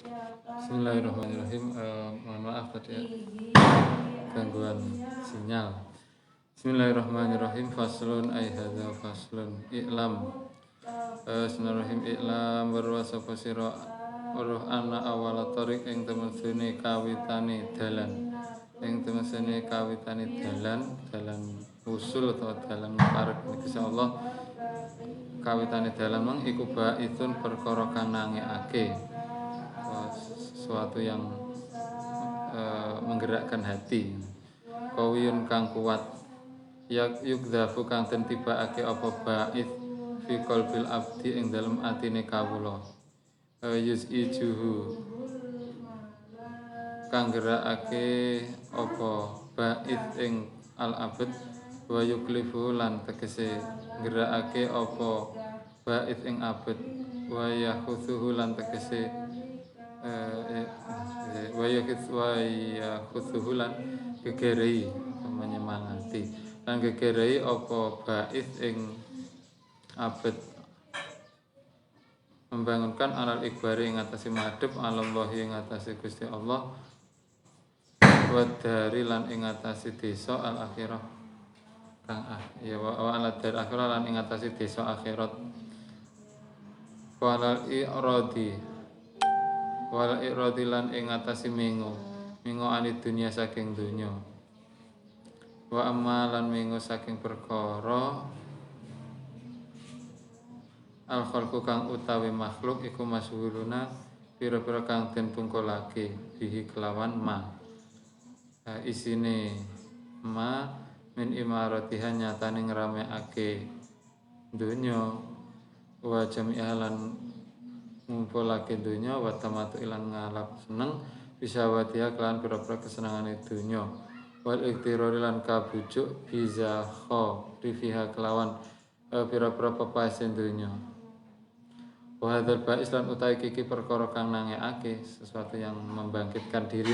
Bismillahirrahmanirrahim. Mohon maaf tadi ya, gangguan sinyal. Bismillahirrahmanirrahim. Faslun ay hadza faslun i'lam. Bismillahirrahmanirrahim. I'lam warwasa sira weruh ana awal tariq ing temesune kawitane dalan. Ing temesune kawitane dalan usul atau dalan parek Gusti Allah. Kawitane dalan mang iku baitsun perkara kang nangekake sesuatu yang menggerakkan hati. Kawiyun kang kuat yukdhafu kang den tibakake apa bait fi qalbil abdi ing dalem atine kawula. Yuzijuhu kang gerakake apa bait ing al abd wa yuklifu lan tegese gerakake apa bait ing abd wa yakhuthuhu lan tegese waya khuthuhulan gegerei menyemangati lan gegerei apa bait ing abad membangunkan alal ikbari ing atase madhep alallahi ing atase Gusti Allah wa dari lan ing atase desa al akhirah kang ya wa ala dar akhirah lan ing atase desa akhirat walal iradi lan ing atase mengo ani dunia saking dunya wa amalan mengo saking perkara al khalqu kang utawi makhluk iku masyhuruna pira-pira kang den tungkolake bihi kelawan ma isine ma min imaratiha nyatane ngramekake dunya wa jami'alan ngumpulake dunya wa tamatu ilang ngalap seneng bisa watiha kelan pira-pira kesenangane dunya wal iktirari lan kabujuk bisa rifiha kelawan pira-pira pepaesen dunya wa hadzal ba'is lan utawi iki perkara kang nangekake sesuatu yang membangkitkan diri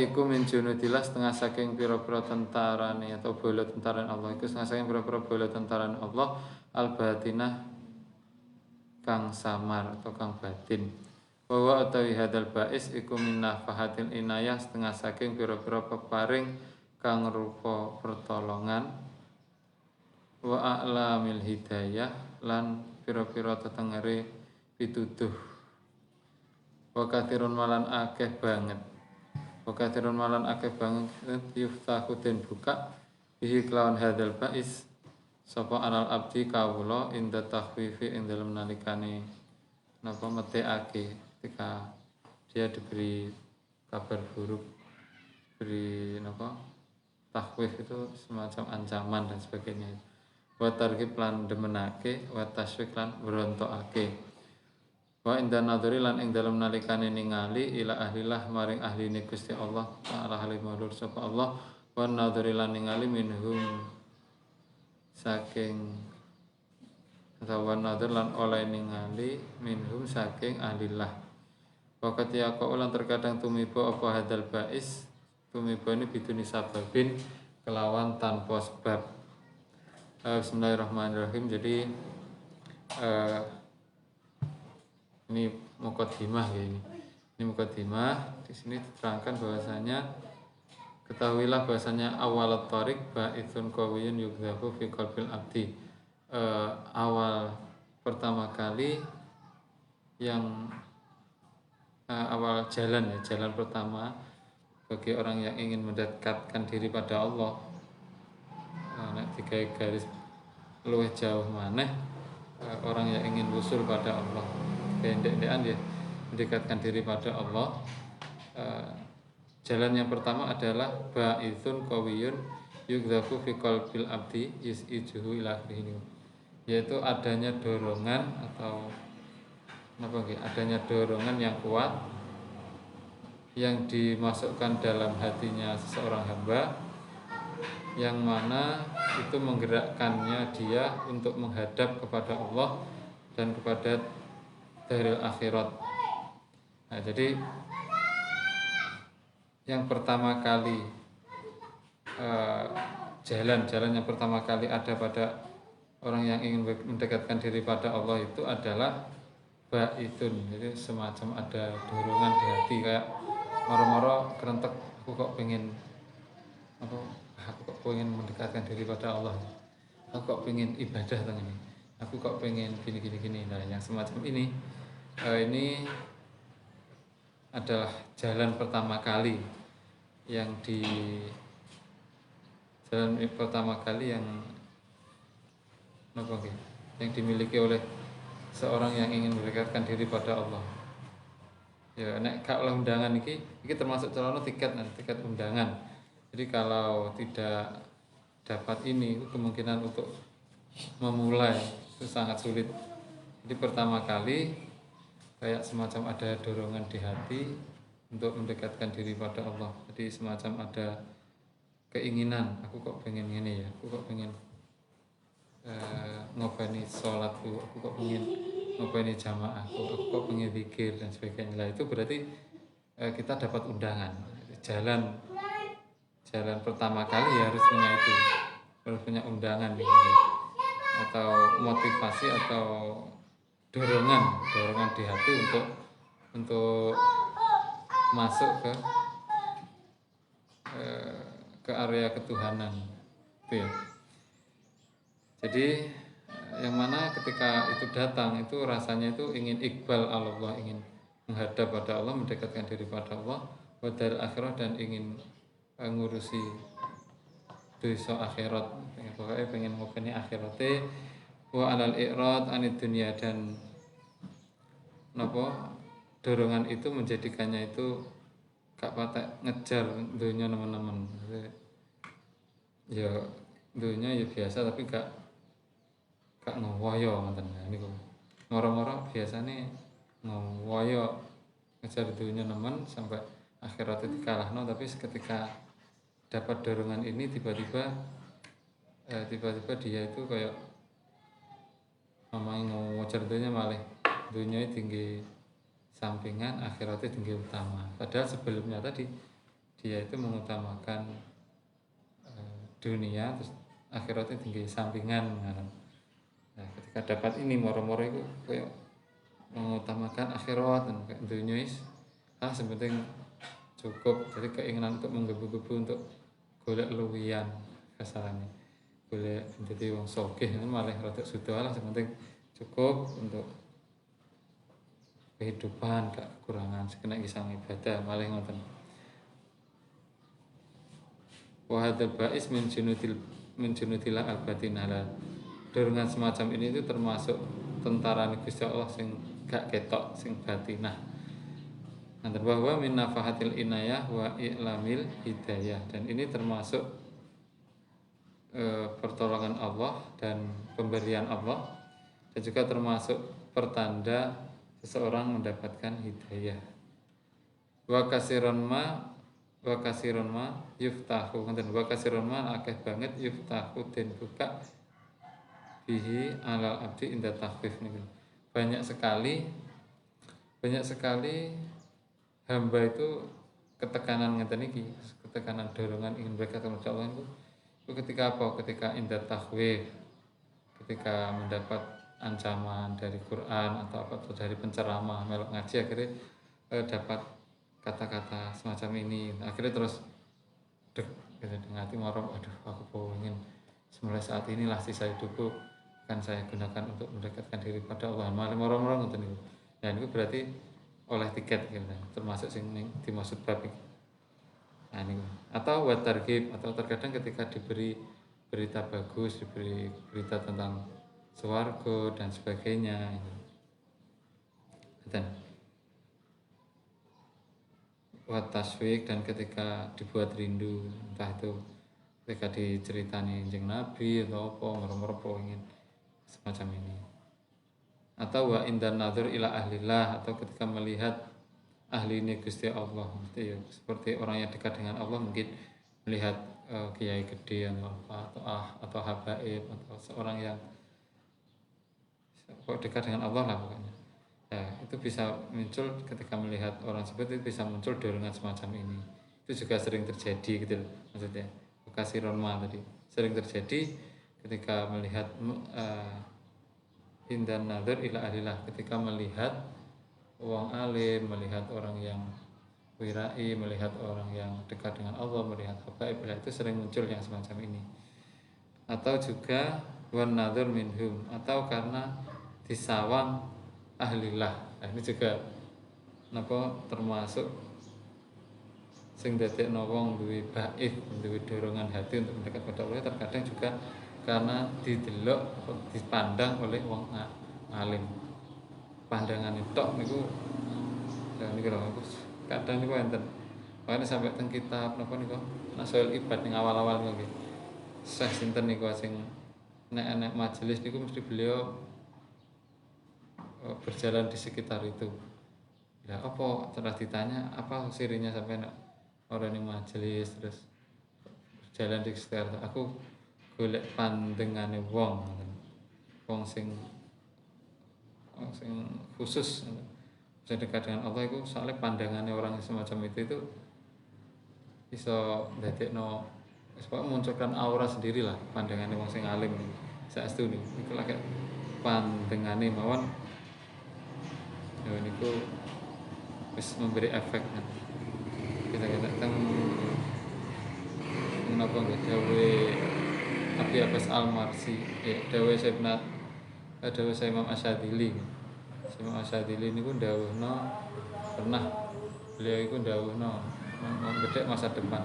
iku min junudillah setengah saking pira-pira tentarane atau bola tentarane Allah iku setengah saking pira-pira bola tentarane Allah al batinah kang samar atau kang batin. Bahwa utawi hadal bais iku min nafahatil inayah setengah saking pira-pira peparing kang rupa pertolongan wa a'lamil hidayah lan pira-pira tetengere pituduh. Wa katsirun malan akeh banget. Yuftahu den buka bihi kelawan hadal bais sapa alal abdi kawula inda takhwifi ing dalem nalikane napa meteake ketika dia diberi kabar buruk, beri napa takhwif itu semacam ancaman dan sebagainya. Wa targhib lan demenake wa tasywiq lan berontokake. Wa inda nadhari lan ing dalem nalikane ningali ila ahlillah maring ahline Gusti Allah ta'ala halimur sapa Allah wa nadhari lan ningali minhum saking sawan nadir lan oleh ningali minhum saking ahlillah wakati aku ulang terkadang tumiba apa hadal bais tumiba ini biduni sababin kelawan tanpa sebab. Bismillahirrahmanirrahim. Jadi ini mukadimah ya ini mukadimah. Di sini diterangkan bahwasanya ketahuilah bahasanya awal tariq ba'itsun qawiyun yughdhafu fi qalbil abdi. Awal pertama kali yang awal jalan pertama bagi orang yang ingin mendekatkan diri pada Allah. Nek digawe garis luwih jauh maneh orang yang ingin usul pada Allah. Kendek-kendekan ya mendekatkan diri pada Allah. Jalan yang pertama adalah ba'itsun qawiyun yughdhafu fi qalbil abdi yusijuhu ila akhirih, yaitu adanya dorongan atau adanya dorongan yang kuat yang dimasukkan dalam hatinya seseorang hamba yang mana itu menggerakkannya dia untuk menghadap kepada Allah dan kepada daril akhirat. Nah, jadi yang pertama kali jalan yang pertama kali ada pada orang yang ingin mendekatkan diri pada Allah itu adalah baitun, jadi semacam ada dorongan di hati kayak moro-moro kerentek aku kok pengen apa aku kok pengen mendekatkan diri pada Allah, aku kok pengen ibadah tentang ini, aku kok pengen gini. Nah yang semacam ini adalah jalan pertama kali yang di jalan pertama kali yang apa yang dimiliki oleh seorang yang ingin mendekatkan diri pada Allah. Ya nek gak oleh undangan iki termasuk celana tiket undangan. Jadi kalau tidak dapat ini kemungkinan untuk memulai itu sangat sulit. Jadi pertama kali kayak semacam ada dorongan di hati untuk mendekatkan diri pada Allah. Jadi semacam ada keinginan, aku kok pengen ini ya, aku kok pengen ngobani sholatku, aku kok pengen ngobani jamaahku, aku kok pengen zikir dan sebagainya. Lah itu berarti kita dapat undangan. Jalan pertama kali ya harus punya itu, harus punya undangan gitu. Atau motivasi atau dorongan di hati untuk masuk ke area ketuhanan itu ya. Jadi yang mana ketika itu datang itu rasanya itu ingin iqbal Allah, ingin menghadap pada Allah, mendekatkan diri pada Allah, wadar akhirah, dan ingin ngurusi dosa akhirat, pokoknya pengen ngopeni akhiratnya, wa alal i'rad anid dunia, dan napa dorongan itu menjadikannya itu gak patek ngejar dunia teman-teman. Ya dunia ya biasa tapi gak ngowoyo ngoten niku. Moro-moro biasane ngowoyo ngejar dunia nemen sampai akhirat itu dikalahno, tapi ketika dapat dorongan ini tiba-tiba dia itu kayak mamang ngejar dunia malah dunia tinggi sampingan, akhiratnya tinggi utama. Padahal sebelumnya tadi dia itu mengutamakan dunia, terus akhiratnya tinggi sampingan. Nah, ketika dapat ini moro-moro itu kayak mengutamakan akhirat dan dunia sepenting cukup. Jadi keinginan untuk menggebu-gebu untuk golek luwian kasarannya, golek menjadi wong sogeh malah rada sudah lah, sepenting cukup untuk kehidupan, gak kekurangan, sekena kisah ibadah malah ngoten. Wa hadzal ba'is min junudil al-batinala. Dorongan semacam ini itu termasuk tentara Gusti Allah sing gak ketok, sing batinah. Nanti bahwa min nafahatil inayah wa i'lamil hidayah, dan ini termasuk pertolongan Allah dan pemberian Allah, dan juga termasuk pertanda seseorang mendapatkan hidayah. Wa kasiron ma yuftahu, dan wa kasiron ma akeh banget yuftahu den buka bihi alal abdi inda takhfif niku. Banyak sekali hamba itu ketekanan ngeten iki, ketekanan dorongan ingin berkat kepada Allah itu ketika apa? Ketika inda takhwif, ketika mendapat ancaman dari Quran atau apa, atau dari penceramah melok ngaji, akhirnya dapat kata-kata semacam ini, akhirnya terus dek gitu, ngati marah, aduh aku ingin mulai saat inilah sisa hidupku akan saya gunakan untuk mendekatkan diri pada Allah. Malah marah-marah ngoten niku. Ya niku berarti oleh tiket gitu, termasuk sing dimaksud bab iki. Nah niku. Atau wa targhib, atau terkadang ketika diberi berita bagus, diberi berita tentang swarga dan sebagainya gitu. Dan wa taswik, dan ketika dibuat rindu, entah itu ketika diceritani Kanjeng Nabi atau apa, merem-merem ingin semacam ini. Atau wa indan nazar ila ahlillah, atau ketika melihat ahli ini Gusti Allah, ya, seperti orang yang dekat dengan Allah, mungkin melihat kiai gede atau apa, atau habaib, atau seorang yang dekat dengan Allah lah pokoknya. Ya, itu bisa muncul ketika melihat orang seperti itu, bisa muncul dorongan semacam ini. Itu juga sering terjadi gitu loh, maksudnya kasih ronma tadi sering terjadi ketika melihat indan nadzar ila ahlilah, ketika melihat wong alim, melihat orang yang wirai, melihat orang yang dekat dengan Allah, melihat habaib, itu sering muncul yang semacam ini. Atau juga wan nadzar minhum, atau karena disawang ahlillah. Nah, ini juga napa termasuk sing dadekno wong duwe baif, duwe dorongan hati untuk mendekat pada Allah, terkadang juga karena didelok dipandang oleh wong alim. Pandangan tok niku ya niku lho, kadang niku enten. Makanya sampai teng kitab napa niku Nasoil Ibad ning awal-awal niku nggih. Syekh sinten niku sing nek majelis niku mesti beliau berjalan di sekitar itu. Ya apa setelah ditanya apa sirinya sampai nak orang yang majelis terus berjalan di sekitar itu. Aku golek pandengane wong sing khusus sing dekat dengan Allah itu, soalnya pandangannya orang semacam itu bisa dadekno munculkan aura sendiri lah pandangannya wong sing alim saestu niku lagi pandengane mawon ya niku wis memberi efek kita teng menapa nggih dawe Abi Abbas Al-Marsi ya dawe saya Imam Asyadili. Imam Asyadili niku ndawuhna pernah beliau iku ndawuhna bedhek masa depan.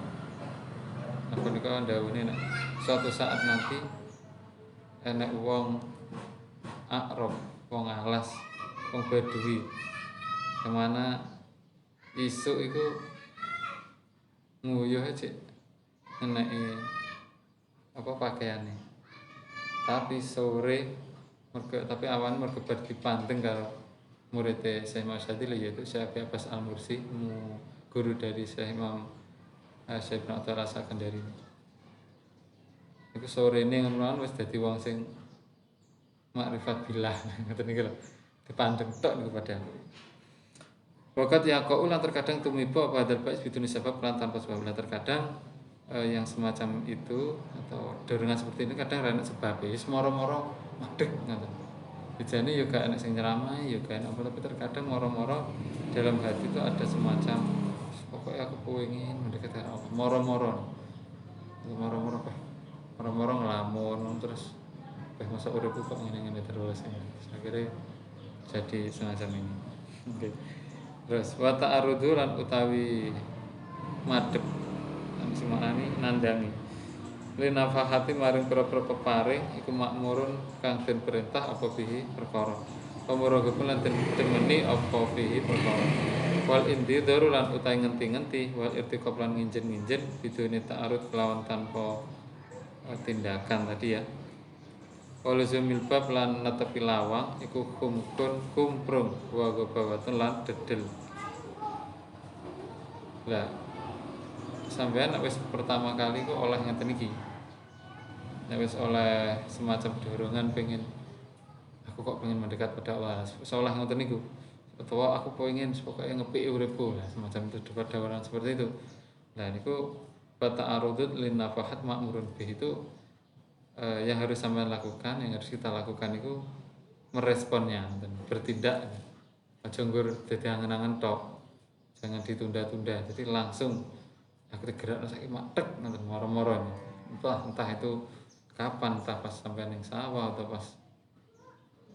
Apa niku ndawuhne nek suatu saat nanti enek wong Arab, wong alas, wong Badui kemana isuk iku nguyuh cek eneke apa pakaiane. Tapi sore tapi awan mergo dipanteng karo muridé Syekh Imam Asyadili yaitu Syekh Abbas Al-Mursi, guru dari Syekh Imam Syekh Ibnu Athaillah Sakandari. Iku sorene ngono wis dadi wong sing makrifat billah ngoten niku lho. Dipandeng tok niku padahal. Wakat yaqau lan terkadang tumiba padal bais biduni sebab lan tanpa sebab. Terkadang yang semacam itu atau dorongan seperti ini kadang ana sebab wis moro-moro madeg ngoten. Bijane yo gak enek sing nyeramahi, yo gak enek apa, tapi terkadang moro-moro dalam hati itu ada semacam pokoknya aku pengen mendekat dengan Allah. Moro-moro ngelamun terus masa uripku kok ngene-ngene terus. Akhirnya jadi semacam ini. Oke. Terus wa ta'arudu lan utawi madhep sing maknane nandangi linafahati maring pira-pira peparing iku makmurun kang den perintah apa bihi perkara pamuragapun lan den demeni apa bihi perkara wal indidharu lan utawi ngenti-ngenti wal irtiqab lan nginjen-nginjen bidune ta'arud kelawan tanpa tindakan tadi ya. Walazumil bab lan netepi lawang iku kumprung wa gobawatun lan dedel. Lah sampean nek wis pertama kali kok oleh ngeten iki. Nek wis oleh semacam dorongan pengen aku kok pengen mendekat pada Allah. Seolah ngoten niku. Utawa aku pengen pokoke ngepiki uripku. Lah semacam itu pada orang seperti itu. Nah niku bata'arudut lin nafahat ma'murun bih itu yang harus sampean lakukan, yang harus kita lakukan itu meresponnya dan bertindak. Aja nggur dadi angen-angen tok. Jangan ditunda-tunda. Jadi langsung aku gerak saiki matek ngoten moro-moro. Entah itu kapan, entah pas sampean ning sawah atau pas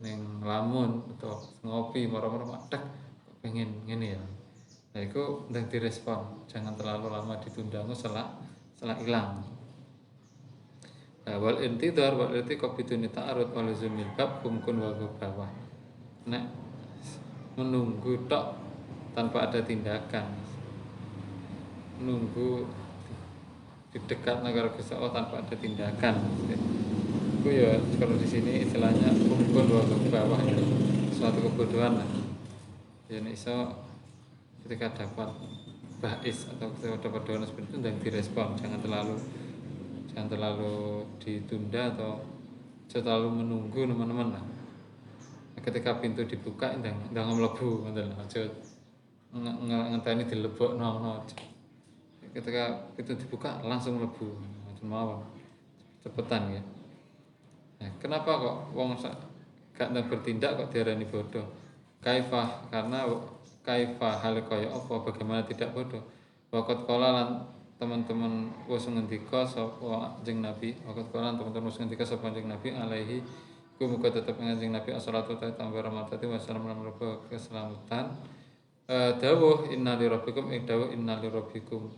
ning lamun atau ngopi moro-moro matek pengen ngene ya. Nah iku ndang direspon. Jangan terlalu lama ditunda setelah hilang. Wal intidhar wal irtiqab biduni ta'arud wal zumil bab kumkun wa bawah. Nek menunggu tok tanpa ada tindakan. Menunggu di dekat negara Gusti Allah tanpa ada tindakan. Itu ya kalau di sini istilahnya kumkun wa bawah itu suatu kebodohan lah. Ya nek iso ketika dapat bais atau ketika dapat dorongan seperti itu dan direspon, jangan terlalu ditunda atau terlalu menunggu teman-teman lah. Ketika pintu dibuka ndang mlebu ngoten lho, aja ngenteni dilebokno. Ketika pintu dibuka langsung mlebu ngoten mawon. Cepetan ya. Nah, kenapa kok wong gak tau bertindak kok diarani bodoh. Kaifah, karena kaifah hal kaya apa, bagaimana tidak bodoh. Waqat qala lan teman-teman wis ngendika sapa Kanjeng Nabi, waqat qala teman-teman wis ngendika sapa Kanjeng Nabi alaihi ku muga tetep Kanjeng Nabi assalatu wa tambah rahmati wa salam lan keselamatan. Dawuh innali rabbikum ing dawuh innali rabbikum.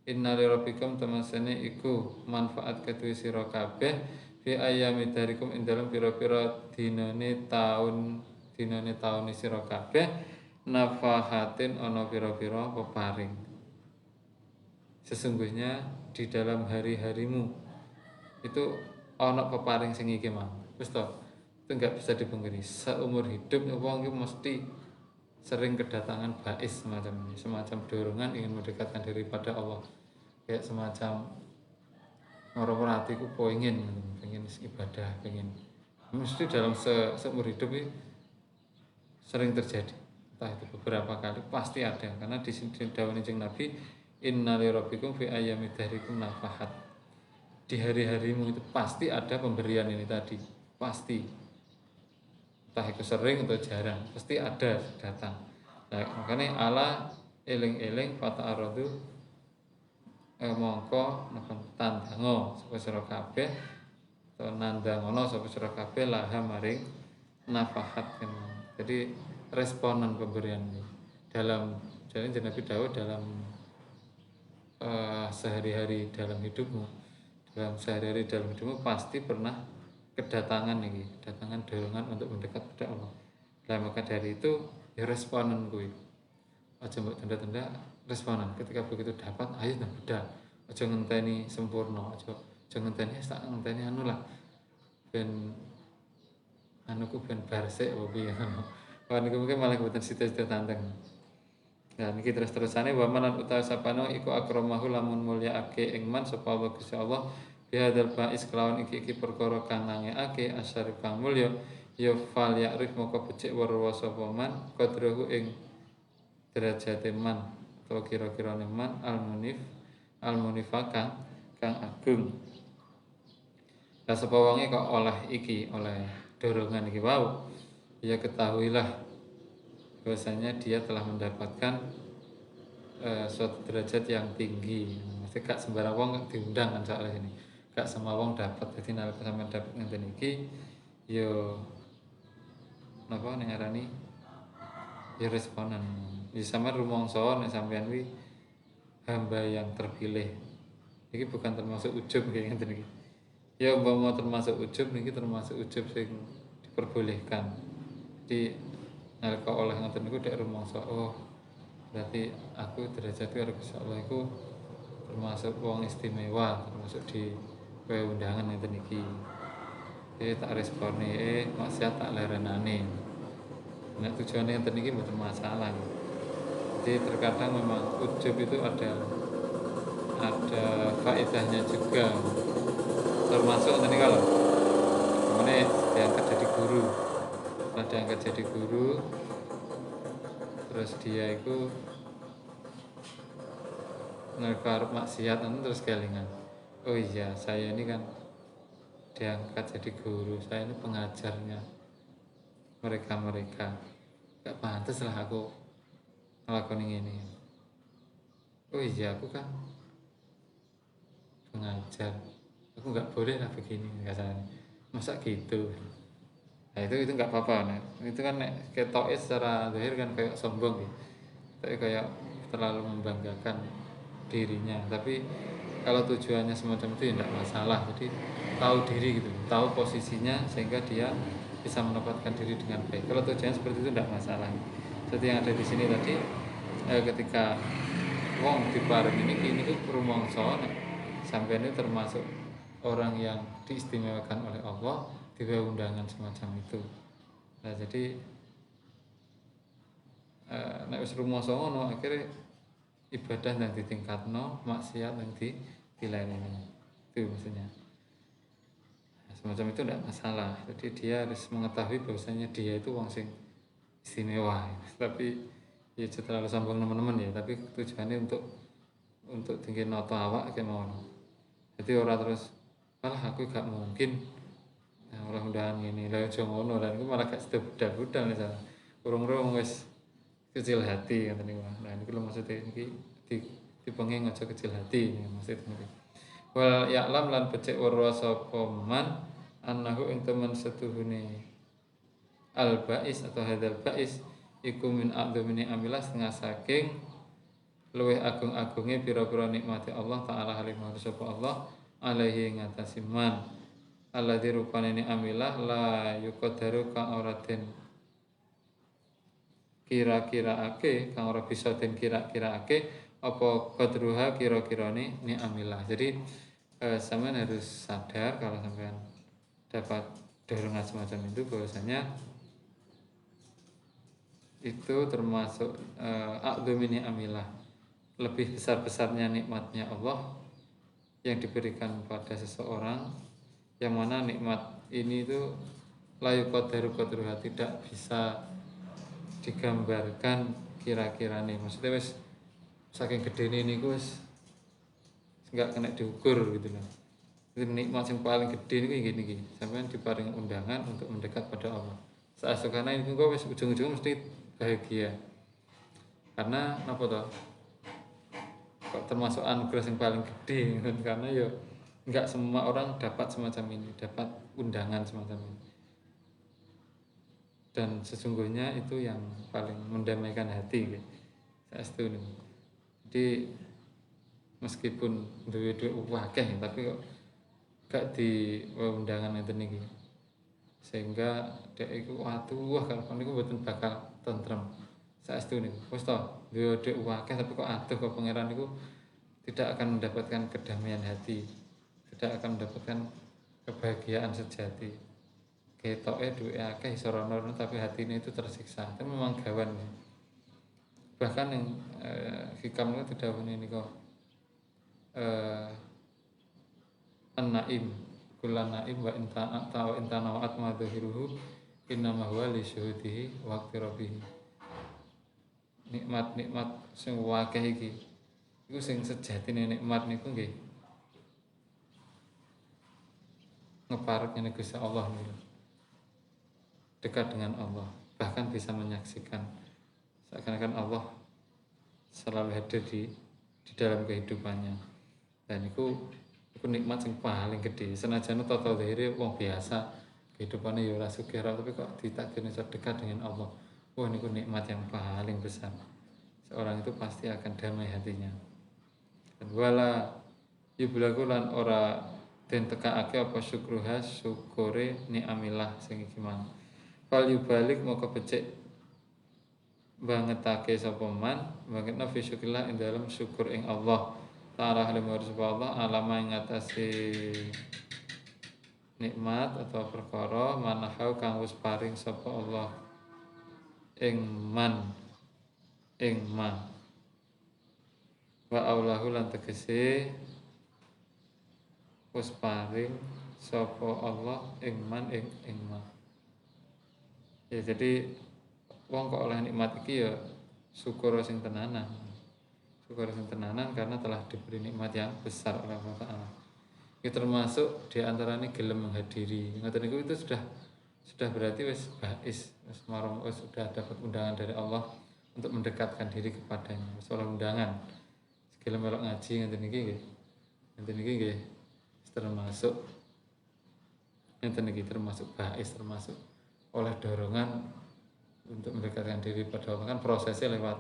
Innali rabbikum temasane iku manfaat kedue sira kabeh fi ayami darikum ing dalem pira-pira dinane taun sira kabeh nafahatin ana pira-pira peparing. Sesungguhnya di dalam hari-harimu itu ana peparing sing iki mah. Wis to, itu enggak bisa dipungkiri. Seumur hidup wong iki mesti sering kedatangan bais semacam ini, semacam dorongan ingin mendekatkan diri pada Allah, kayak semacam orang hatiku pengen ibadah, pengen mesti dalam seumur hidup ini sering terjadi, entah itu beberapa kali pasti ada, karena di sini dawuh Kanjeng Nabi innali rabbikum fi ayyami dahrikum nafahat, di hari-harimu itu pasti ada pemberian ini tadi, pasti entah itu sering atau jarang, pasti ada datang. Nah, makanya ala eling-eling fata aradu mongko tandango sapa sira kabeh atau nandangono sapa sira kabeh laha maring nafahat. Jadi responan pemberian ini dalam jadi Nabi Daud dalam sehari-hari dalam hidupmu pasti pernah kedatangan dorongan untuk mendekat pada Allah. Nah, maka dari itu ya responan kuwi. Aja mbok tenda-tenda responan. Ketika begitu dapat, ayo nang beda. Aja ngenteni sempurna, aja ngenteni sak ngenteni anu lah. Ben anuku ben barsik apa piye. Wah niku mungkin malah mboten sida-sida tanteng. Nah niki terus-terusane wa man utawa sapano iku akramahu lamun mulyaake ing man sapa Gusti Allah. Bihadal ba'is kelawan iki perkara kang nangekake asyarif kang mulya ya fal ya'rif moko becik weruh sapa man qadrahu ing derajate man utawa kira-kirane man al-munifah kang agung. Lah sapa wonge kok oleh dorongan iki wau ya ketahuilah bahwasanya dia telah mendapatkan suatu derajat yang tinggi. Mesti gak sembarang wong diundang kan soal ini. Gak semua wong dapat, jadi nalika sampeyan dapat ngenten iki yo napa ning arani ya responan. Ya sampeyan rumangsa nek sampeyan kuwi hamba yang terpilih. Iki bukan termasuk ujub kayak ngenten iki. Ya umpama termasuk ujub niki termasuk ujub sing diperbolehkan. Di nalika oleh ngenten niku dek rumangsa oh berarti aku derajatku karo Gusti Allah iku termasuk wong istimewa, termasuk di kowe undangan ngeten iki. Tak respone maksiat tak lerenane. Nek tujuane ngeten iki mboten masalah. Jadi terkadang memang ujub itu ada faedahnya juga. Termasuk ngeten iki kalau kemene diangkat jadi guru. Setelah diangkat jadi guru terus dia itu ngarep maksiat terus kelingan. Oh iya, saya ini kan diangkat jadi guru, saya ini pengajarnya mereka. Gak pantas lah aku ngelakuin ini. Oh iya, aku kan pengajar, aku gak boleh lah begini katanya. Masa gitu? Nah itu nggak apa-apa, nah. Itu kan ketoknya secara zahir kan kayak sombong gitu, kayak terlalu membanggakan dirinya. Tapi kalau tujuannya semacam itu ya tidak masalah. Jadi tahu diri gitu, tahu posisinya sehingga dia bisa menempatkan diri dengan baik. Kalau tujuannya seperti itu tidak masalah. Seperti yang ada di sini tadi, ketika wong diparing ini tuh rumangsa sampeyan itu termasuk orang yang diistimewakan oleh Allah, dibawa undangan semacam itu. Nah jadi nek wis rumangsa ngono akhirnya ibadah yang ditingkatno, maksiat yang dilainkan. Itu maksudnya. Nah, semacam itu tidak masalah. Jadi dia harus mengetahui bahwasanya dia itu wong sing istimewa. Tapi ya terlalu sombong teman-teman ya. Tapi tujuannya untuk tinggi noto awak kayak mau. Jadi orang terus, malah aku gak mungkin Nah, oleh undangan ngene. Lah aja ngono lan iku malah gak sedo budal-budal misalnya. Urung-urung wis kecil hati ngoten niku. Nah niku lho maksudnya niki dipengen aja kecil hati maksudnya niki. Wal ya'lam lan becik weruh sapa man annahu ing temen setuhune al bais atau hadal bais iku min a'dzamini amilah setengah saking luwih agung-agunge pira-pira nikmati Allah taala halim sapa Allah alaihi ngatasi man alladzi rupane ni amilah la yuqaddaru ka ora den kira-kiraake kang ora bisa den kira-kiraake apa qadruha kira-kirane ni amilah. Jadi sampean harus sadar kalau sampean dapat dorongan semacam itu bahwasanya itu termasuk a'dzamini amilah, lebih besar-besarnya nikmatnya Allah yang diberikan pada seseorang, yang mana nikmat ini itu layu qadaru qadruha, tidak bisa digambarkan kira-kira nih, maksudnya wis saking gede ini wis nggak kena diukur gitu loh. Itu nikmat yang paling gede ini gini sampai diparing undangan untuk mendekat pada Allah. Saat karena ini gue wis ujung-ujung mesti bahagia. Karena apa toh? Kok termasuk anugerah yang paling gede kan? Karena ya nggak semua orang dapat semacam ini, dapat undangan semacam ini. Dan sesungguhnya itu yang paling mendamaikan hati gitu. Saya setuju. Jadi meskipun duwe-duwe akeh tapi kok gak di undangan itu nih, sehingga dia itu wah kalau niku mboten bakal tentrem. Saya setuju nih, wis to duwe akeh tapi kok aduh kok pangeran niku tidak akan mendapatkan kedamaian hati, tidak akan mendapatkan kebahagiaan sejati. Ketoke duwe akeh iso rono tapi hatine itu tersiksa. Itu memang gawan ya. Bahkan yang hikam itu tidak ini kok an-naim kulan naim wa intana wa atma dhahiruhu innama huwa li syuhudihi wa rabbih. Nikmat-nikmat sing akeh iki iku sing sejatine nikmat niku nggih ngeparekne Gusti Allah niku. Dekat dengan Allah, bahkan bisa menyaksikan seakan-akan Allah selalu hadir di dalam kehidupannya. Dan itu nikmat yang paling gede. Senajan tata dhahire wong biasa, kehidupannya ya ora sugih tapi kok ditakdirne dekat dengan Allah. Wah niku nikmat yang paling besar. Seorang itu pasti akan damai hatinya. Dan wala yublagu lan ora den tekakake apa syukruha syukure ni'amillah sing iki mang. Fal yubalik moko becik bangetake sapa man bangetna fi syukrillah ing dalam syukur ing Allah ta'ala halim Allah alama ing ngatasi nikmat atau perkara manahau kang wis paring sapa Allah ing man ing ma wa aulahu lan tegese wis paring sapa Allah ing man ing ma. Ya jadi wong kok oleh nikmat iki ya syukur sing tenanan. Syukur sing tenanan karena telah diberi nikmat yang besar oleh Allah Taala. Itu termasuk di antaranya gelem menghadiri. Ngoten niku itu sudah berarti wis bais, wis marang wis sudah dapat undangan dari Allah untuk mendekatkan diri kepadanya. Wis oleh undangan. Gelem melok ngaji ngoten niki nggih. Ngoten niki nggih termasuk ngoten niki termasuk bais, termasuk oleh dorongan untuk mendekatkan diri pada Allah. Kan prosesnya lewat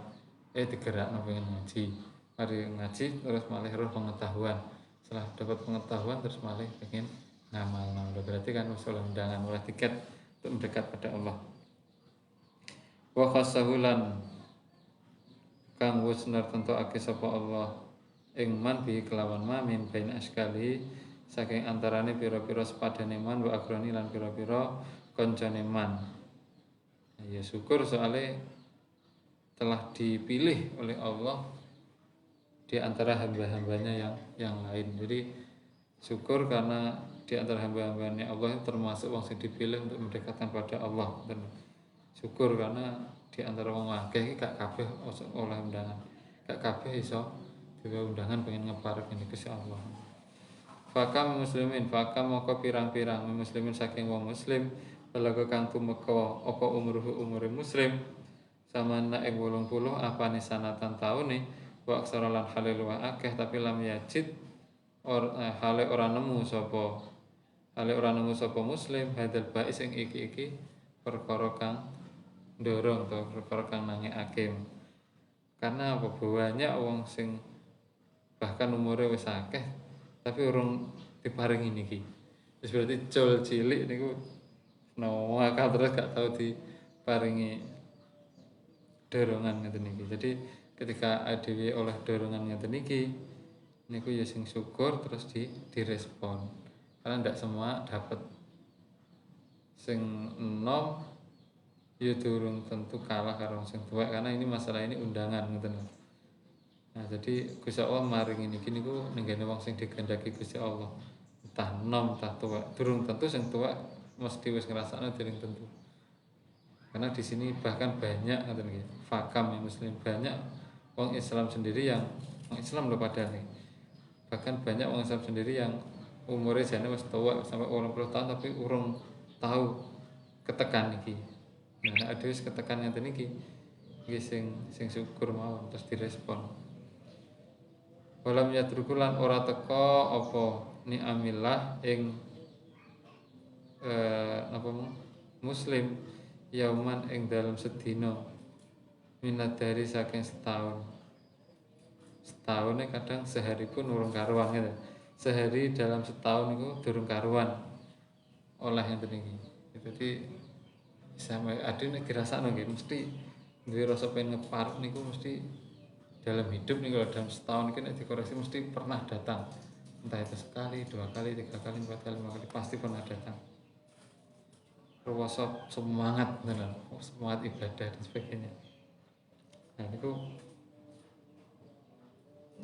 digerakno pengen ngaji, mari ngaji terus malah roh pengetahuan, setelah dapat pengetahuan terus malah pengen ngamal. Berarti kan usul undangan oleh tiket untuk mendekat pada Allah. Wa khasahulan kang wis nartentokake sapa Allah ing man bi kelawan ma min bain askali saking antarane pira-pira sepadane man wa akroni lan pira-pira koncone man. Ya syukur soalnya telah dipilih oleh Allah di antara hamba-hambanya yang lain. Jadi syukur karena di antara hamba-hambanya Allah termasuk wong sing dipilih untuk mendekatkan pada Allah. Dan syukur karena di antara wong akeh iki gak kabeh oleh undangan. Gak kabeh iso diwe undangan pengen ngeparek ini Gusti Allah. Fakam muslimin, fakam moko pirang-pirang muslimin saking wong muslim, balaga kang tumeka apa umruhu umure muslim, samana ing 80 apane sanatan taune, wa aksara lan halil wa akeh tapi lam yajid hale ora nemu sapa muslim hadal bais ing iki perkara kang ndorong to perkara kang nangekake. Karena apa banyak wong sing bahkan umure wis akeh tapi urung diparingi niki. Wis berarti cul cilik niku akal terus gak tau diparingi dorongan ngeten niki. Jadi ketika dhewe oleh dorongan ngeten niki niku ya sing syukur terus direspon. Karena ndak semua dapat. Sing enom ya durung tentu kalah karo sing tuwek karena ini masalah ini undangan ngoten. Nah, jadi Gusti Allah maring ini niku nenggene wong sing digandaki Gusti Allah. Entah enom entah tuwek, durung tentu sing tuwek mesti wis ngrasakno dereng tentu. Karena di sini bahkan banyak ngoten nggih, fakam ya muslim banyak wong Islam sendiri yang wong Islam lho padahal nih. Bahkan banyak wong Islam sendiri yang umurnya jane wis tuwek sampai 80 tahun tapi urung tahu ketekan iki. Nah, ada wis ketekan ngeten iki nggih sing syukur mawon terus direspon. Walam yatrukulan ora teka apa ni'amillah ing apa muslim yauman ing dalam sedina minat dari saking setahun kadang sehari pun urung karuan gitu. Sehari dalam setahun itu durung karuan oleh yang tinggi. Jadi sampai ada nek dirasakno nggih mesti duwe rasa pengen ngeparek niku mesti dalam hidup nih kalau dalam setahun ini dikoreksi mesti pernah datang, entah itu sekali, 2 kali, 3 kali, 4 kali, 5 kali pasti pernah datang. Rasa semangat benar, semangat ibadah dan sebagainya. Nah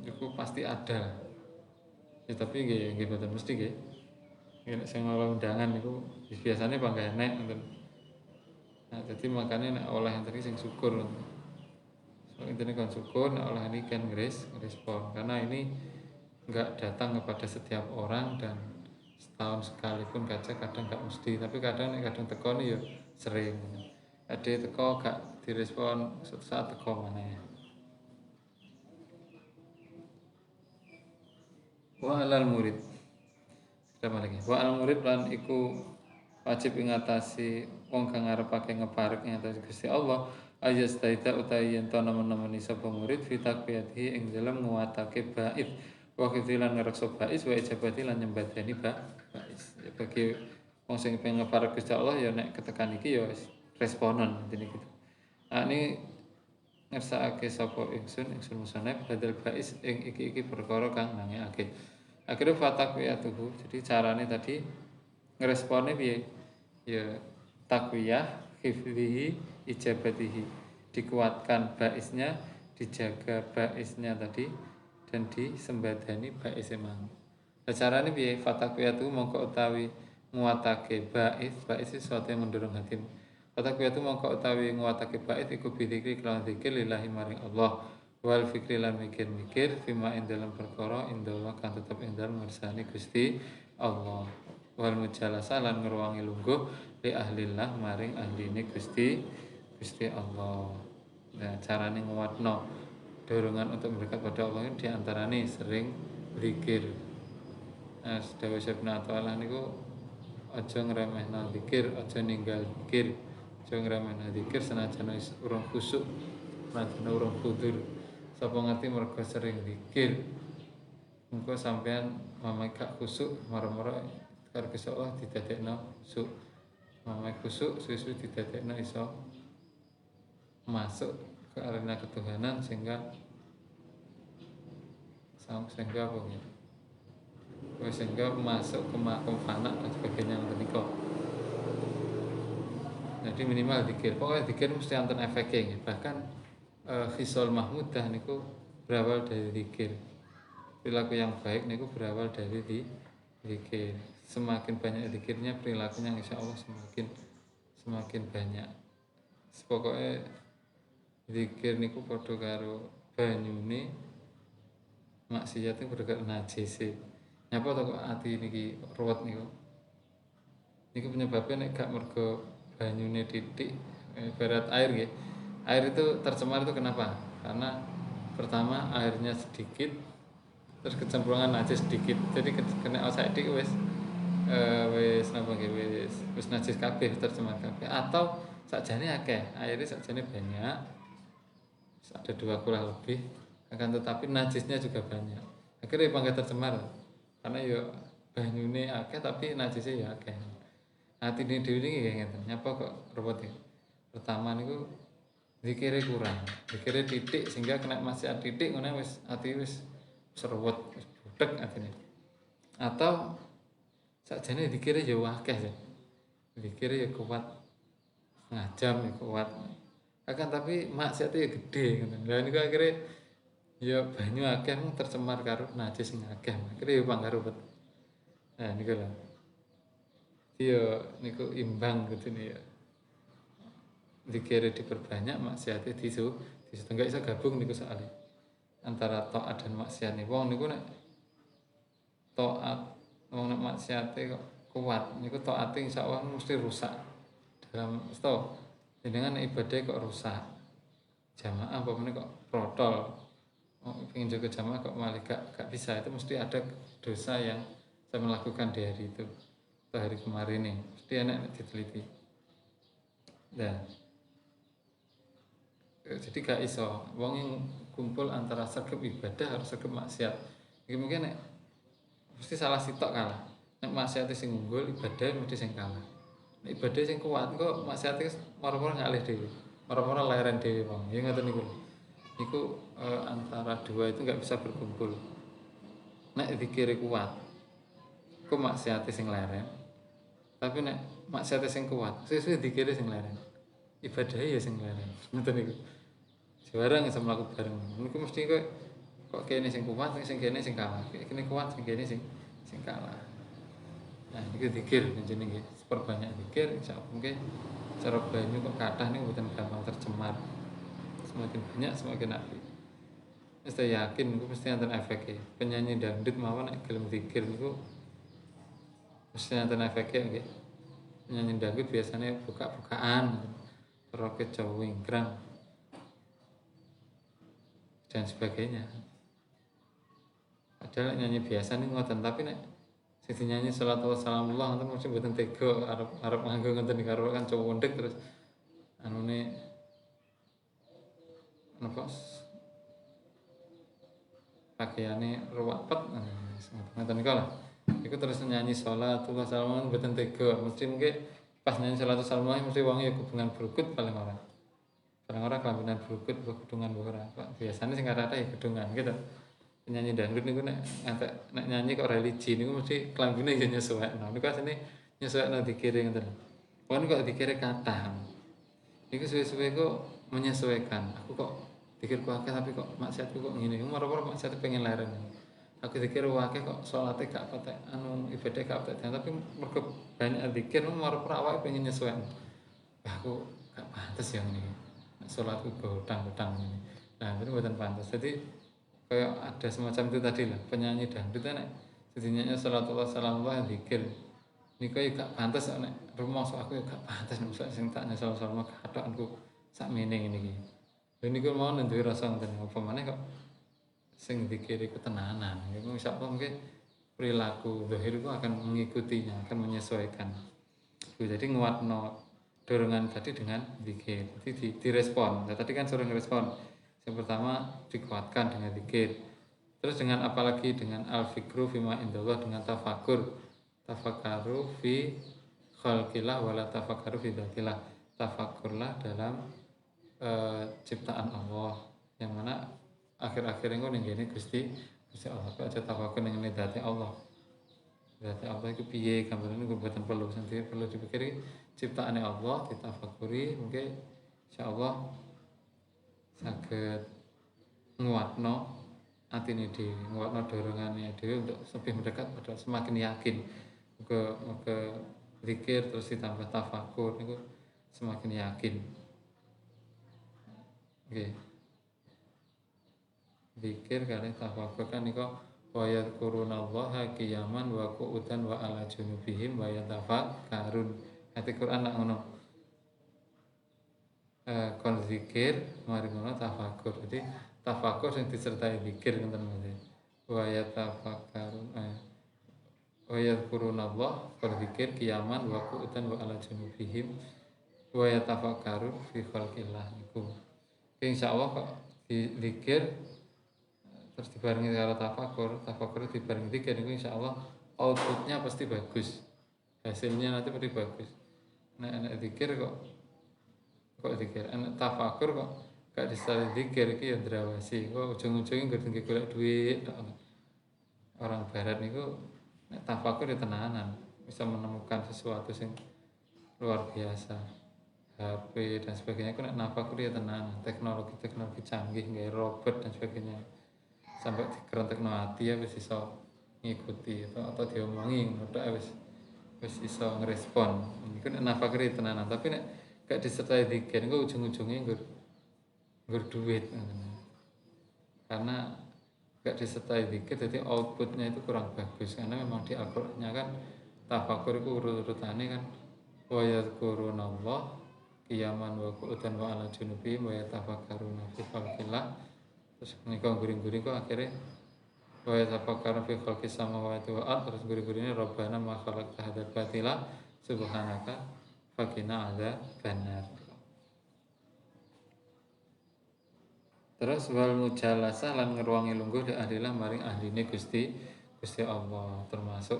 itu pasti ada. Ya tapi nggih betul mesti nggih. Nek sing oleh undangan niku biasanya bangga enek ngoten. Nah, jadi makanya nek oleh yang tadi sing syukur. So, intinya kan syukur, nek oleh ini kan respon karena ini enggak datang kepada setiap orang dan setahun sekali pun kadang enggak mesti, tapi kadang teko nih ya sering. Ada teko gak direspon suatu saat teko mana ya. Wa alal murid. Sama lagi. Wa alal murid lan iku wajib ngatasi wong kang ngarepake ngeparek ngatasi Gusti Allah ayas taita utawi yen to nemen-nemeni sapa murid fi taqwiyati ing dalem nguatake bait wa khizilan ngrekso bait wa ijabati lan nyembadani bait. Ya bagi wong sing pengen ngeparek Gusti Allah ya nek ketekan iki ya responan intine gitu. Nah ini ngersakake sapa ingsun musannaf badal bais ing iki perkara kang nangekake. Akhirnya fatakwiyatuhu. Jadi carane tadi ngerespone piye? Ya takwiyah hifdhihi ijabatihi, dikuatkan baisnya, dijaga baisnya tadi dan disembadani baisnya mang. Carane piye? Fatakwiyatu mongko utawi nguatake bais sesuatu yang mendorong hati. Fatakwiyatu mongko utawi nguatake bais iku bidzikri kelawan zikir lillahi maring Allah. Wal fikri lan mikir-mikir fima ing dalam perkara indallah kan tetep ing dalam ngersani Gusti Allah. Wal mujalasa lan ngruwangi lungguh li ahlillah maring ahline Gusti Allah. Nah, carane nguatno dorongan untuk mendekat pada Allah ini diantarane sering zikir. Nah, sedaya Syekh Ta'ala niku aja ngremehna zikir, aja ninggal zikir, aja ngremehna zikir senajan urung khusuk, senajan urung kudur. Sapa ngerti mergo sering zikir. Engko sampean mamai gak khusuk, mara-mara karo Gusti Allah didadekno khusuk. Mamai khusuk susu didadekno iso masuk ke arena ketuhanan sehingga apa ya? Sehingga masuk ke makom fana dan sebagainya menika. Jadi minimal zikir. Pokoknya zikir mesti anten efeknya. Bahkan khisal mahmudah niku berawal dari zikir. Perilaku yang baik niku berawal dari zikir. Semakin banyak zikirnya, perilakunya insya Allah semakin banyak. Pokoknya zikir niku padha karo banyune maksiat itu berkat najis. Nyapa to kok ati niki ruwet niku. Niku penyebabnya nek gak mergo banyune titik ibarat air nggih. Air itu tercemar itu kenapa? Karena pertama airnya sedikit, terus kecemplungan najis sedikit. Jadi kena saiki wis napa nggih wis najis kabeh, tercemar kabeh. Atau sakjane akeh, airnya sakjane banyak. Ada 2 kurang lebih, akan tetapi najisnya juga banyak. Akhirnya panggah tercemar. Karena ya banyune akeh tapi najisnya ya akeh. Atine dhewe niki nggih ngeten. Nyapa kok ruwet ya. Pertama niku zikire kurang. Zikire titik sehingga kena maksiat titik ngene wis ati wis ruwet, wis budek atine. Atau sakjane zikire ya akeh ya. Zikire ya kuat. Setengah jam ya kuat. Akan tapi maksiatnya ya gede ngoten. Lah niku akhire ya banyu akeh tercemar karo najis sing akeh. Akhire ya panggah ruwet. Nah niku lho. Iya, niku imbang gitu nih ya. Dikira diperbanyak maksiatnya enggak bisa gabung niku soalnya antara taat dan maksiat nih. Wong niku nek taat, wong nek maksiatnya kok kuat, niku taatnya insyaallah mesti rusak. Dalam sto, dengan ibadah kok rusak. Jamaah apa kok protol. Oh, pengen jaga jamaah kok malah gak bisa, itu mesti ada dosa yang saya melakukan di hari itu. Hari kemarin nih mesti enak diteliti. Nah, jadi gak iso wong yang kumpul antara sergap ibadah harus sergap maksiat. Iki mungkin nek mesti salah sitok kalah. Nek maksiat sing unggul, ibadah mesti sing kalah. Nek ibadah sing kuat kok maksiat moro-moro ngalih dhewe. Moro-moro leren dhewe wong. Ya ngoten niku. Niku antara dua itu nggak bisa berkumpul. Nek dikira kuat, kok maksiat sing leren. Tapi nek maksiat sing kuat, sesuai dikira sing leren. Ibadah ya sing leren. Ngoten niku. Barang iso mlaku bareng. Niku mesti kok kene sing kuat, sing kene sing kalah. Kene kuat, sing kene sing kalah. Nah, niku zikir jenenge nggih. Perbanyak zikir insyaallah mungkin cara banyu kok kathah niku mboten gampang tercemar. Semakin banyak semakin apik. Wis yakin niku mesti enten efeke. Penyanyi dangdut mawon nek gelem zikir niku mesti enten efeke nggih. Penyanyi dangdut biasanya buka-bukaan, roket Jawa Wingkrang dan sebagainya. Padahal nyanyi biasa nih ngoten, tapi nek sing nyanyi sholatu wassalamullah ngoten mesti mboten tega arep nganggo ngoten karo kan cowok wendek terus anune napa pakaiane ruwet ngoten niku lah. Iku terus nyanyi sholatu wassalamullah mboten tega, mesti mungkin pas nyanyi sholatu wassalamullah mesti wong ya hubungan berikut paling ora. Paling ora kelambinan berikut hubungan ora. Biasanya sing kata ya gedungan gitu. Penyanyi dangdut niku nek nyanyi kok religi niku mesti klambine ya nyesuaikno. Niku asline nyesuaikno dikire ngoten. Kon kok dikire kathah. Niku suwe-suwe kok menyesuaikan. Aku kok dikir akeh tapi kok maksiatku kok ngene. Moro-moro maksiat pengen leren. Aku dikir akeh kok salate gak patek ibadah gak patek tapi mergo banyak zikir moro-moro awake pengen nyesuaikno. Aku gak pantes yang ini. Salatku godang-godang ini. Nah, itu bukan pantas. Jadi kayak ada semacam itu tadi lah penyanyi dangdut nek sedinanya salatullah salamullah yang zikir niku ya gak pantes nek rumangsa aku ya gak pantes nek sing tak nyesal sama katokanku sakmene ngene iki. Lha niku mau nduwe rasa ngoten apa maneh kok sing zikir iku tenanan. Iku insyaallah mungkin perilaku zahir itu akan mengikutinya, akan menyesuaikan. Jadi nguatno dorongan tadi dengan zikir. Jadi direspon. Nah, tadi kan suruh ngerespon. Yang pertama dikuatkan dengan zikir. Terus dengan apalagi dengan al-fikru fima indallah dengan tafakur. Tafakaru fi khalqillah wala tafakaru fi dzatillah. Tafakurlah dalam ciptaan Allah. Yang mana akhir-akhir engko ning ngene Gusti Allah kok aja tafakur ning dzati Allah. Dzati Allah iku piye gambarane kok boten perlu sendiri perlu dipikiri ciptaane Allah ditafakuri mungkin insyaallah saged nguatno atine dhewe, nguatno dorongane dhewe untuk lebih mendekat pada semakin yakin. Muga zikir terus ditambah tafakur niku semakin yakin. Nggih. Zikir kali tafakur kan niku wa yadhkurunallaha qiyaman wa qu'udan wa ala junubihim wa yatafakkarun. Ati Quran nak ngono. Kon zikir mari ngono tafakur. Jadi tafakur sing disertai zikir ngoten Mas. Wa yatafakkarun. Wa yadhkurunallaha kon zikir qiyaman wa qu'udan wa ala junubihim wa yatafakkarun fi khalqillah niku. Insyaallah kok zikir terus dibarengi karo tafakur dibarengi zikir itu insyaallah outputnya pasti bagus, hasilnya nanti pasti bagus. Nek zikir kok zikir, nek tafakur kok gak disertai zikir iki ya ndrawasi, kok ujung-ujungnya nggo golek duit. Orang barat niku nek tafakur ya tenanan, bisa menemukan sesuatu yang luar biasa. HP dan sebagainya, kok nek tafakur ya tenanan, teknologi canggih, kayak robot dan sebagainya. Sampai dikerentekno ati ya wis iso ngikuti atau diomongi ngono wis iso ngerespon. Iku nek nafakri tenanan, tapi nek gak disertai zikir engko ujung-ujunge nggur duit. Karena gak disertai zikir jadi outputnya itu kurang bagus, karena memang di Al-Qur'annya kan tafakur itu urut-urutane kan wa yadhkurunallah qiyaman wa qu'udan wa ala junubihim wa yatafakkaruna fi khalqillah. Terus menika guring-guring kok akhirnya wa yatafakkaruna fi khalqis samawati wal ardh. Terus guring-guringnya Rabbana ma khalaqta hadzal batila subhanaka faqina adzabannar. Terus wal mujalasah lan ngeruangi lungguh adalah maring ahline Gusti Allah, termasuk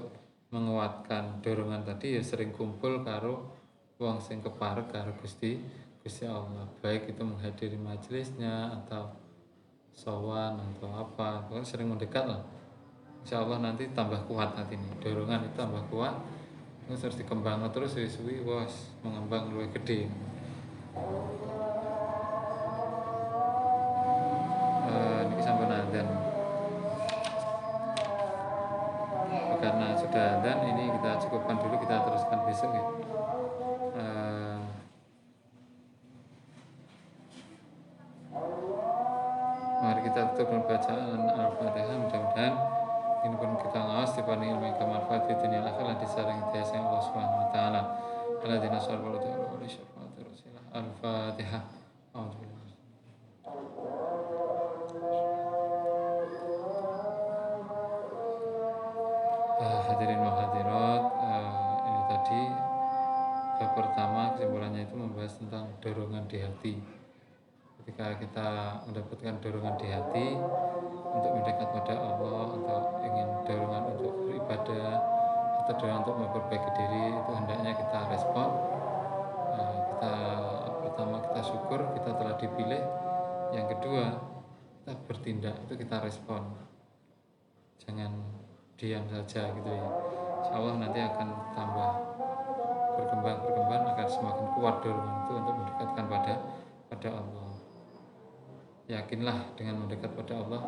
menguatkan dorongan tadi ya sering kumpul karo wong sing keparek karo Gusti Allah, baik itu menghadiri majelisnya atau sowan atau apa, pokoknya sering mendekat lah. Insya Allah nanti tambah kuat hati ini, dorongan itu tambah kuat, terus harus dikembangkan terus suwi-suwi, bos mengembang lebih gede. Ini sampai adzan. Karena sudah adzan, ini kita cukupkan dulu, kita teruskan besok ya. Mari kita tutup bacaan Al-Fatihah. Mudah-mudahan ini pun kita ngawas diparingi ilmu yang manfaat di dunia akhirat, disaring hidayah sayang Allah Subhanahu wa taala. Alladzina sallallahu ta'ala wa syafa'atu rasulah. Al-Fatihah. Hadirin wa hadirat, ini tadi bab pertama kesimpulannya itu membahas tentang dorongan di hati. Ketika kita mendapatkan dorongan di hati untuk mendekat pada Allah, atau ingin dorongan untuk beribadah atau dorongan untuk memperbaiki diri, itu hendaknya kita respon. Pertama kita syukur kita telah dipilih. Yang kedua kita bertindak, itu kita respon. Jangan diam saja gitu ya. Insya Allah nanti akan tambah berkembang akan semakin kuat dorongan itu untuk mendekatkan pada Allah. Yakinlah dengan mendekat pada Allah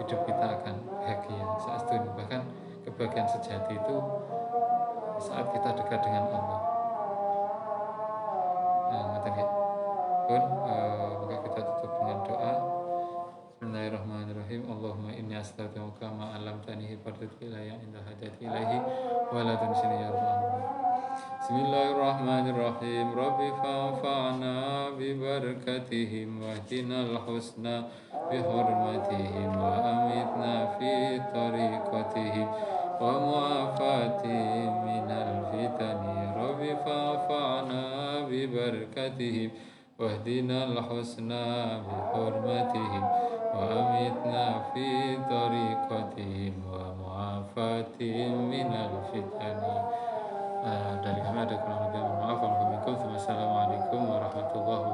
hidup kita akan bahagia saestuna. Bahkan kebahagiaan sejati itu saat kita dekat dengan Allah. Pun maka kita tutup dengan doa. Bismillahirrahmanirrahim. Allahumma inni astaghfiruka ma 'allamtani fardhu ilayya inda hajati ilaihi wa la tunsini ya rabbal alamin. Bismillahirrahmanirrahim. Rabbi fa'fa'na bi barakatihim wa dinal husna bi hurmatihim wa amitna fi tariqatihim wa mu'afatihim minal fitani. Rabbi fa'fa'na bi barakatihim wa dinal husna bi hurmatihim wa amitna fi tariqatihim wa mu'afatihim minal fitani. Dari kami ada kurang lebih, mohon maaf. Wassalamualaikum warahmatullahi wabarakatuh.